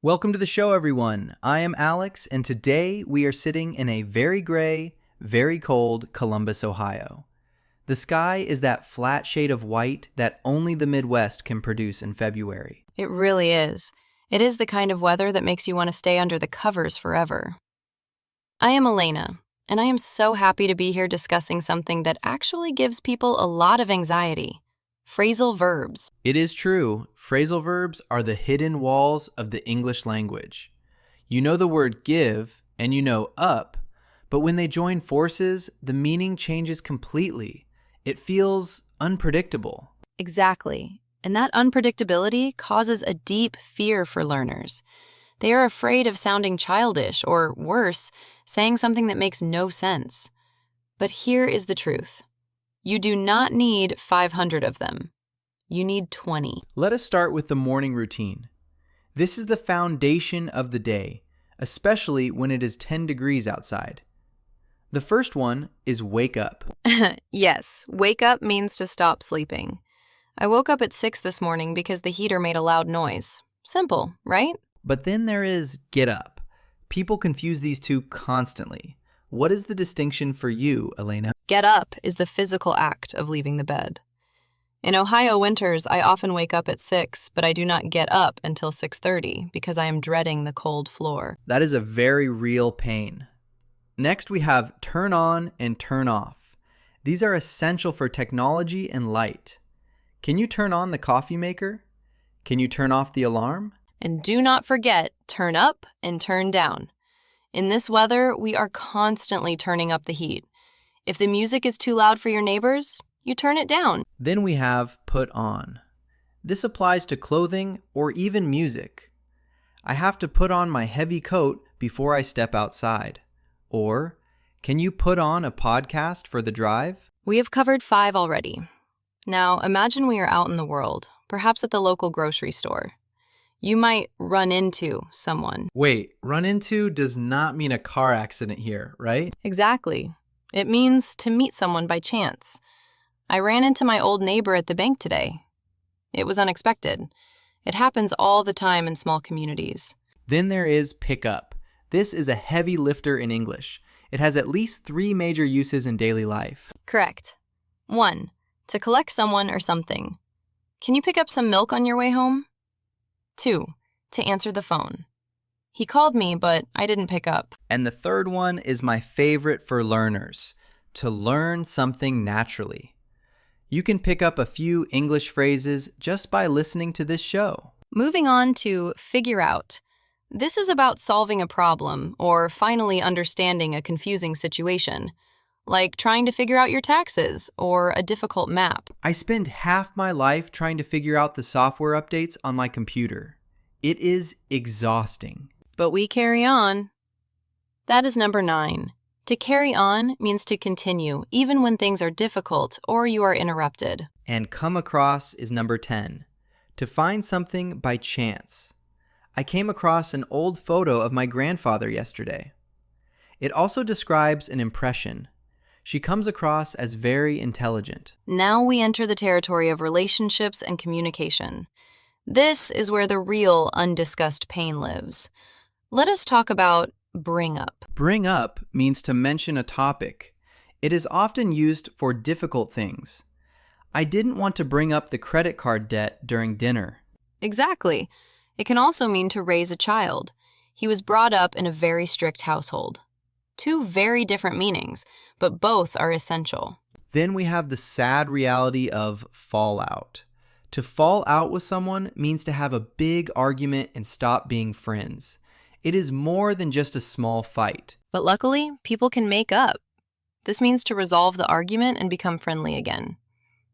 Welcome to the show, everyone. I am Alex, and today we are sitting in a very gray, very cold Columbus, Ohio. The sky is that flat shade of white that only the Midwest can produce in February. It really is. It is the kind of weather that makes you want to stay under the covers forever. I am Elena, and I am so happy to be here discussing something that actually gives people a lot of anxiety. Phrasal verbs. It is true. Phrasal verbs are the hidden walls of the English language. You know the word give and you know up, but when they join forces, the meaning changes completely. It feels unpredictable. Exactly. And that unpredictability causes a deep fear for learners. They are afraid of sounding childish or, worse, saying something that makes no sense. But here is the truth. You do not need 500 of them. You need 20. Let us start with the morning routine. This is the foundation of the day, especially when it is 10 degrees outside. The first one is wake up. Yes, wake up means to stop sleeping. I woke up at 6 this morning because the heater made a loud noise. Simple, right? But then there is get up. People confuse these two constantly. What is the distinction for you, Elena? Get up is the physical act of leaving the bed. In Ohio winters, I often wake up at 6, but I do not get up until 6:30 because I am dreading the cold floor. That is a very real pain. Next, we have turn on and turn off. These are essential for technology and light. Can you turn on the coffee maker? Can you turn off the alarm? And do not forget, turn up and turn down. In this weather, we are constantly turning up the heat. If the music is too loud for your neighbors, you turn it down. Then we have put on. This applies to clothing or even music. I have to put on my heavy coat before I step outside. Or, can you put on a podcast for the drive? We have covered 5 already. Now, imagine we are out in the world, perhaps at the local grocery store. You might run into someone. Wait, run into does not mean a car accident here, right? Exactly. It means to meet someone by chance. I ran into my old neighbor at the bank today. It was unexpected. It happens all the time in small communities. Then there is pick up. This is a heavy lifter in English. It has at least 3 major uses in daily life. Correct. 1. To collect someone or something. Can you pick up some milk on your way home? 2. To answer the phone. He called me, but I didn't pick up. And the third one is my favorite for learners, to learn something naturally. You can pick up a few English phrases just by listening to this show. Moving on to figure out. This is about solving a problem or finally understanding a confusing situation, like trying to figure out your taxes or a difficult map. I spend half my life trying to figure out the software updates on my computer. It is exhausting. But we carry on. That is number 9. To carry on means to continue, even when things are difficult or you are interrupted. And come across is number 10. To find something by chance. I came across an old photo of my grandfather yesterday. It also describes an impression. She comes across as very intelligent. Now we enter the territory of relationships and communication. This is where the real undiscussed pain lives. Let us talk about bring up. Bring up means to mention a topic. It is often used for difficult things. I didn't want to bring up the credit card debt during dinner. Exactly. It can also mean to raise a child. He was brought up in a very strict household. 2 very different meanings, but both are essential. Then we have the sad reality of fallout. To fall out with someone means to have a big argument and stop being friends. It is more than just a small fight. But luckily, people can make up. This means to resolve the argument and become friendly again.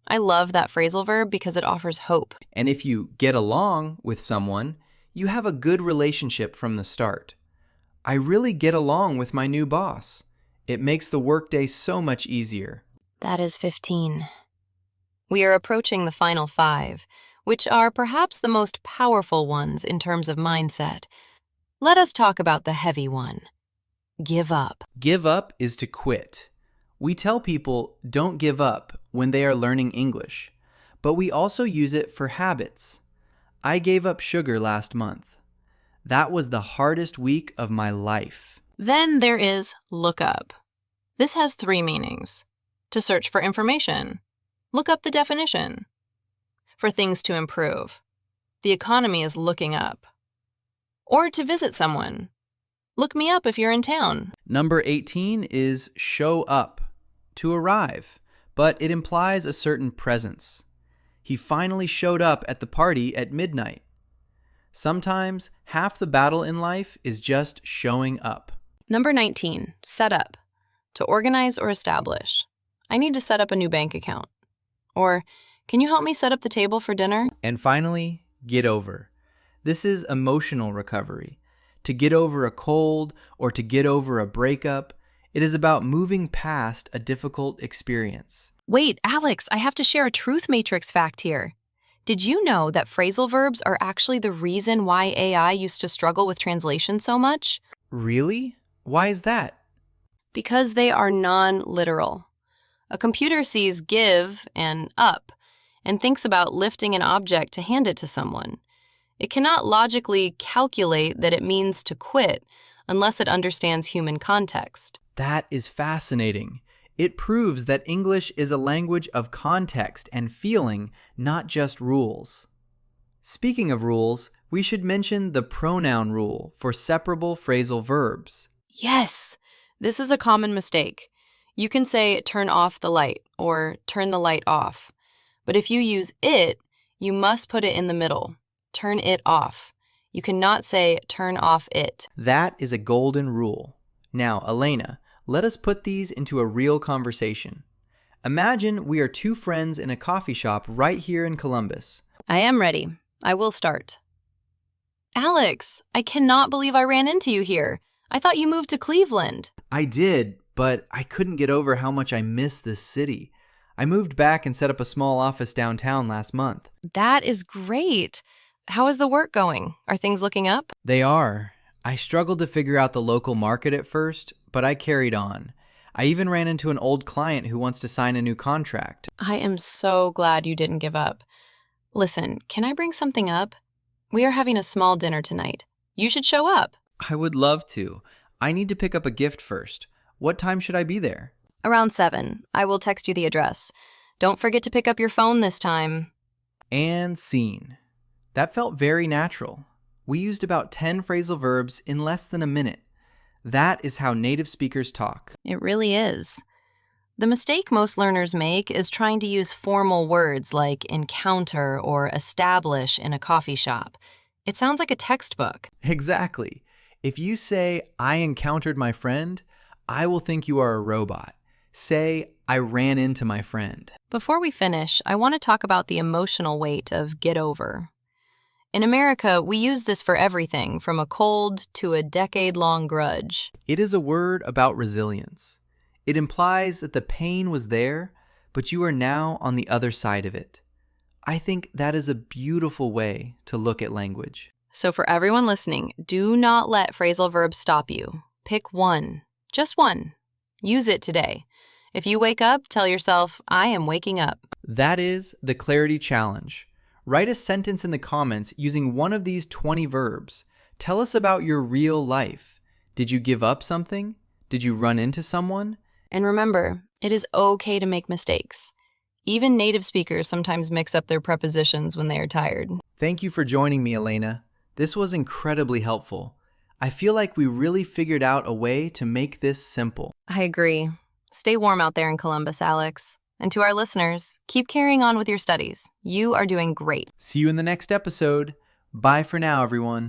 I love that phrasal verb because it offers hope. And if you get along with someone, you have a good relationship from the start. I really get along with my new boss. It makes the workday so much easier. That is 15. We are approaching the final 5, which are perhaps the most powerful ones in terms of mindset. Let us talk about the heavy one. Give up. Give up is to quit. We tell people don't give up when they are learning English, but we also use it for habits. I gave up sugar last month. That was the hardest week of my life. Then there is look up. This has 3 meanings. To search for information. Look up the definition. For things to improve. The economy is looking up. Or to visit someone. Look me up if you're in town. Number 18 is show up, to arrive, but it implies a certain presence. He finally showed up at the party at midnight. Sometimes half the battle in life is just showing up. Number 19, set up. To organize or establish. I need to set up a new bank account. Or, can you help me set up the table for dinner? And finally, get over. This is emotional recovery. To get over a cold or to get over a breakup, it is about moving past a difficult experience. Wait, Alex, I have to share a truth matrix fact here. Did you know that phrasal verbs are actually the reason why AI used to struggle with translation so much? Really? Why is that? Because they are non-literal. A computer sees give and up and thinks about lifting an object to hand it to someone. It cannot logically calculate that it means to quit unless it understands human context. That is fascinating. It proves that English is a language of context and feeling, not just rules. Speaking of rules, we should mention the pronoun rule for separable phrasal verbs. Yes, this is a common mistake. You can say turn off the light or turn the light off. But if you use it, you must put it in the middle. Turn it off. You cannot say turn off it. That is a golden rule. Now, Elena, let us put these into a real conversation. Imagine we are 2 friends in a coffee shop right here in Columbus. I am ready. I will start. Alex, I cannot believe I ran into you here. I thought you moved to Cleveland. I did, but I couldn't get over how much I miss this city. I moved back and set up a small office downtown last month. That is great. How is the work going? Are things looking up? They are. I struggled to figure out the local market at first, but I carried on. I even ran into an old client who wants to sign a new contract. I am so glad you didn't give up. Listen, can I bring something up? We are having a small dinner tonight. You should show up. I would love to. I need to pick up a gift first. What time should I be there? Around 7. I will text you the address. Don't forget to pick up your phone this time. And scene. That felt very natural. We used about 10 phrasal verbs in less than a minute. That is how native speakers talk. It really is. The mistake most learners make is trying to use formal words like encounter or establish in a coffee shop. It sounds like a textbook. Exactly. If you say, I encountered my friend, I will think you are a robot. Say, I ran into my friend. Before we finish, I want to talk about the emotional weight of get over. In America, we use this for everything from a cold to a decade-long grudge. It is a word about resilience. It implies that the pain was there, but you are now on the other side of it. I think that is a beautiful way to look at language. So for everyone listening, do not let phrasal verbs stop you. Pick one, just one. Use it today. If you wake up, tell yourself, I am waking up. That is the clarity challenge. Write a sentence in the comments using one of these 20 verbs. Tell us about your real life. Did you give up something? Did you run into someone? And remember, it is okay to make mistakes. Even native speakers sometimes mix up their prepositions when they are tired. Thank you for joining me, Elena. This was incredibly helpful. I feel like we really figured out a way to make this simple. I agree. Stay warm out there in Columbus, Alex. And to our listeners, keep carrying on with your studies. You are doing great. See you in the next episode. Bye for now, everyone.